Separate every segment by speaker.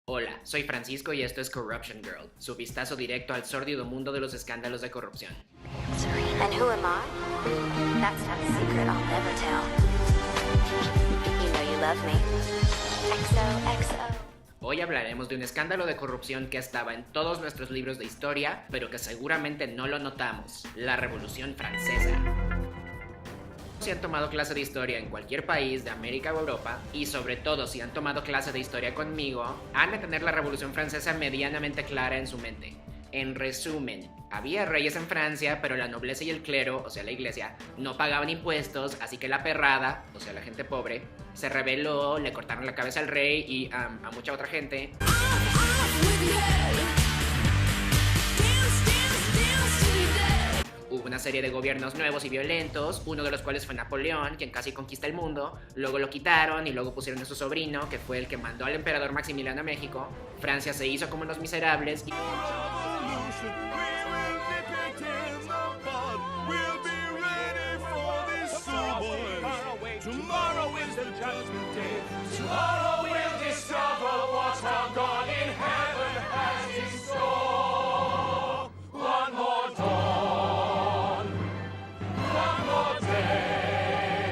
Speaker 1: Hola, soy Francisco y esto es Corruption Girl, su vistazo directo al sórdido mundo de los escándalos de corrupción.
Speaker 2: And who am I? That's not a secret I'll never tell. You know you love me. XOXO.
Speaker 1: Hoy hablaremos de un escándalo de corrupción que estaba en todos nuestros libros de historia, pero que seguramente no lo notamos: la Revolución Francesa. Si han tomado clase de historia en cualquier país de América o Europa, y sobre todo si han tomado clase de historia conmigo, han de tener la Revolución Francesa medianamente clara en su mente. En resumen, había reyes en Francia, pero la nobleza y el clero, o sea la iglesia, no pagaban impuestos, así que la perrada, o sea la gente pobre, se rebeló, le cortaron la cabeza al rey y a mucha otra gente. Hubo una serie de gobiernos nuevos y violentos, uno de los cuales fue Napoleón, quien casi conquista el mundo. Luego lo quitaron y luego pusieron a su sobrino, que fue el que mandó al emperador Maximiliano a México. Francia se hizo como unos miserables y...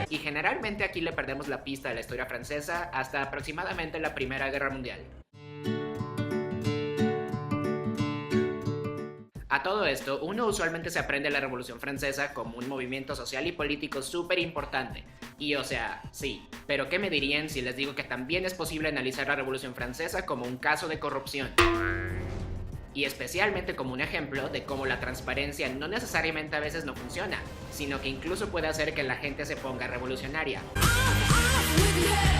Speaker 1: Y generalmente aquí le perdemos la pista de la historia francesa hasta aproximadamente la Primera Guerra Mundial. A todo esto, uno usualmente se aprende la Revolución Francesa como un movimiento social y político súper importante. Y o sea, sí, pero ¿qué me dirían si les digo que también es posible analizar la Revolución Francesa como un caso de corrupción? Y especialmente como un ejemplo de cómo la transparencia no necesariamente a veces no funciona, sino que incluso puede hacer que la gente se ponga revolucionaria.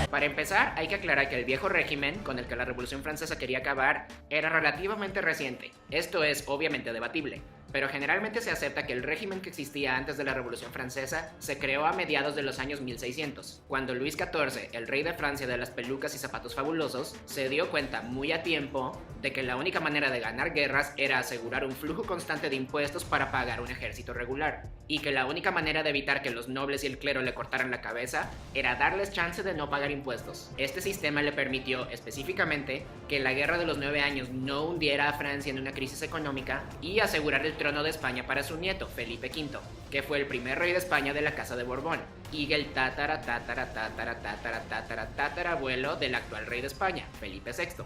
Speaker 1: Para empezar, hay que aclarar que el viejo régimen con el que la Revolución Francesa quería acabar era relativamente reciente. Esto es obviamente debatible, pero generalmente se acepta que el régimen que existía antes de la Revolución Francesa se creó a mediados de los años 1600, cuando Luis XIV, el rey de Francia de las pelucas y zapatos fabulosos, se dio cuenta muy a tiempo de que la única manera de ganar guerras era asegurar un flujo constante de impuestos para pagar un ejército regular, y que la única manera de evitar que los nobles y el clero le cortaran la cabeza era darles chance de no pagar impuestos. Este sistema le permitió específicamente que la Guerra de los 9 años no hundiera a Francia en una crisis económica y asegurar el trono de España para su nieto, Felipe V, que fue el primer rey de España de la Casa de Borbón, y el tatarabuelo del actual rey de España, Felipe VI.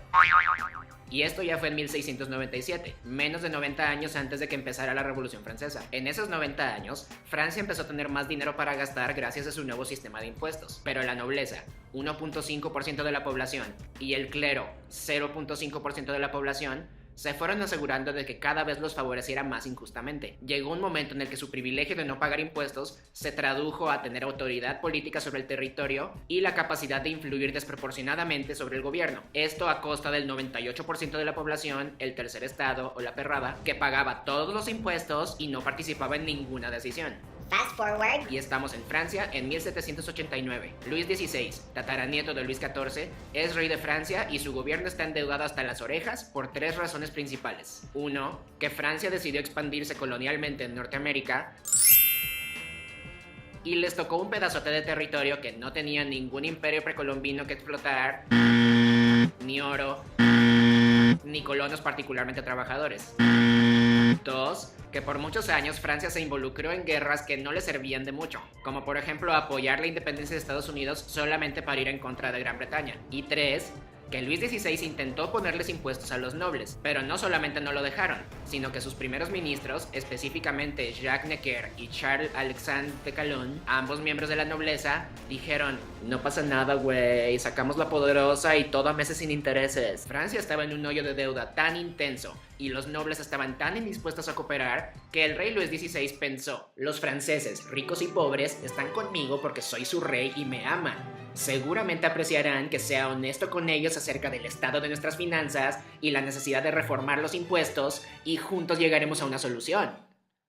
Speaker 1: Y esto ya fue en 1697, menos de 90 años antes de que empezara la Revolución Francesa. En esos 90 años, Francia empezó a tener más dinero para gastar gracias a su nuevo sistema de impuestos. Pero la nobleza, 1.5% de la población, y el clero, 0.5% de la población, se fueron asegurando de que cada vez los favoreciera más injustamente. Llegó un momento en el que su privilegio de no pagar impuestos se tradujo a tener autoridad política sobre el territorio y la capacidad de influir desproporcionadamente sobre el gobierno. Esto a costa del 98% de la población, el tercer estado o la perrada, que pagaba todos los impuestos y no participaba en ninguna decisión.
Speaker 2: Fast forward.
Speaker 1: Y estamos en Francia en 1789. Luis XVI, tataranieto de Luis XIV, es rey de Francia y su gobierno está endeudado hasta las orejas por 3 razones principales. 1. Que Francia decidió expandirse colonialmente en Norteamérica y les tocó un pedazote de territorio que no tenía ningún imperio precolombino que explotar, ni oro, ni colonos particularmente trabajadores. 2. Que por muchos años Francia se involucró en guerras que no le servían de mucho, como por ejemplo apoyar la independencia de Estados Unidos solamente para ir en contra de Gran Bretaña. Y 3. Que Luis XVI intentó ponerles impuestos a los nobles, pero no solamente no lo dejaron, sino que sus primeros ministros, específicamente Jacques Necker y Charles-Alexandre de Calonne, ambos miembros de la nobleza, dijeron: no pasa nada, güey, sacamos la poderosa y todo a meses sin intereses. Francia estaba en un hoyo de deuda tan intenso y los nobles estaban tan indispuestos a cooperar que el rey Luis XVI pensó: los franceses, ricos y pobres, están conmigo porque soy su rey y me aman. Seguramente apreciarán que sea honesto con ellos acerca del estado de nuestras finanzas y la necesidad de reformar los impuestos, y juntos llegaremos a una solución.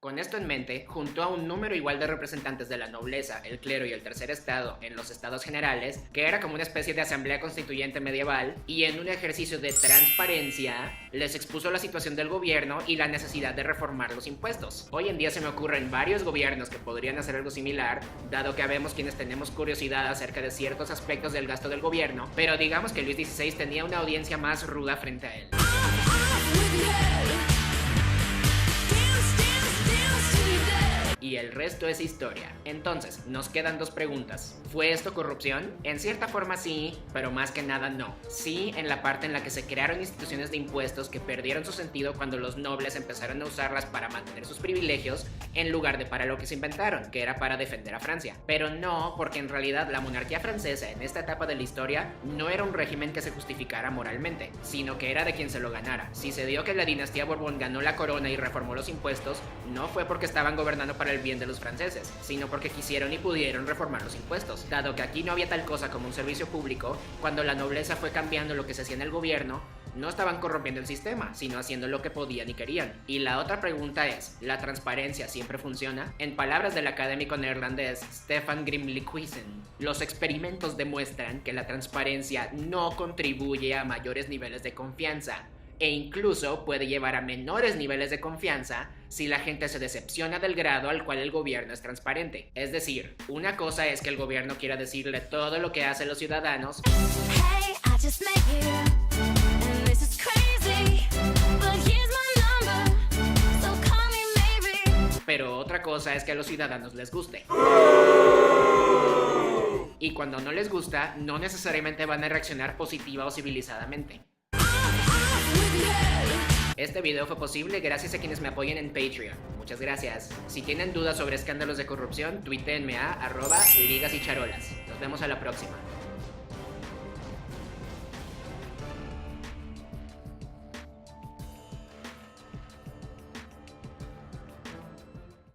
Speaker 1: Con esto en mente, juntó a un número igual de representantes de la nobleza, el clero y el tercer estado en los estados generales, que era como una especie de asamblea constituyente medieval, y en un ejercicio de transparencia, les expuso la situación del gobierno y la necesidad de reformar los impuestos. Hoy en día se me ocurren varios gobiernos que podrían hacer algo similar, dado que habemos quienes tenemos curiosidad acerca de ciertos aspectos del gasto del gobierno, pero digamos que Luis XVI tenía una audiencia más ruda frente a él. Y el resto es historia. Entonces, nos quedan dos preguntas. ¿Fue esto corrupción? En cierta forma sí, pero más que nada no. Sí, en la parte en la que se crearon instituciones de impuestos que perdieron su sentido cuando los nobles empezaron a usarlas para mantener sus privilegios en lugar de para lo que se inventaron, que era para defender a Francia. Pero no, porque en realidad la monarquía francesa en esta etapa de la historia no era un régimen que se justificara moralmente, sino que era de quien se lo ganara. Si se dio que la dinastía Borbón ganó la corona y reformó los impuestos, no fue porque estaban gobernando para el bien de los franceses, sino porque quisieron y pudieron reformar los impuestos. Dado que aquí no había tal cosa como un servicio público, cuando la nobleza fue cambiando lo que se hacía en el gobierno, no estaban corrompiendo el sistema, sino haciendo lo que podían y querían. Y la otra pregunta es, ¿la transparencia siempre funciona? En palabras del académico neerlandés Stefan Grimliquisen, los experimentos demuestran que la transparencia no contribuye a mayores niveles de confianza, e incluso puede llevar a menores niveles de confianza si la gente se decepciona del grado al cual el gobierno es transparente. Es decir, una cosa es que el gobierno quiera decirle todo lo que hacen los ciudadanos,
Speaker 2: Hey, I just met you, and this is crazy, but here's my number, so call me maybe.
Speaker 1: pero otra cosa es que a los ciudadanos les guste. Y cuando no les gusta, no necesariamente van a reaccionar positiva o civilizadamente. Este video fue posible gracias a quienes me apoyen en Patreon. Muchas gracias. Si tienen dudas sobre escándalos de corrupción, tuítenme a @ligasycharolas. Nos vemos a la próxima.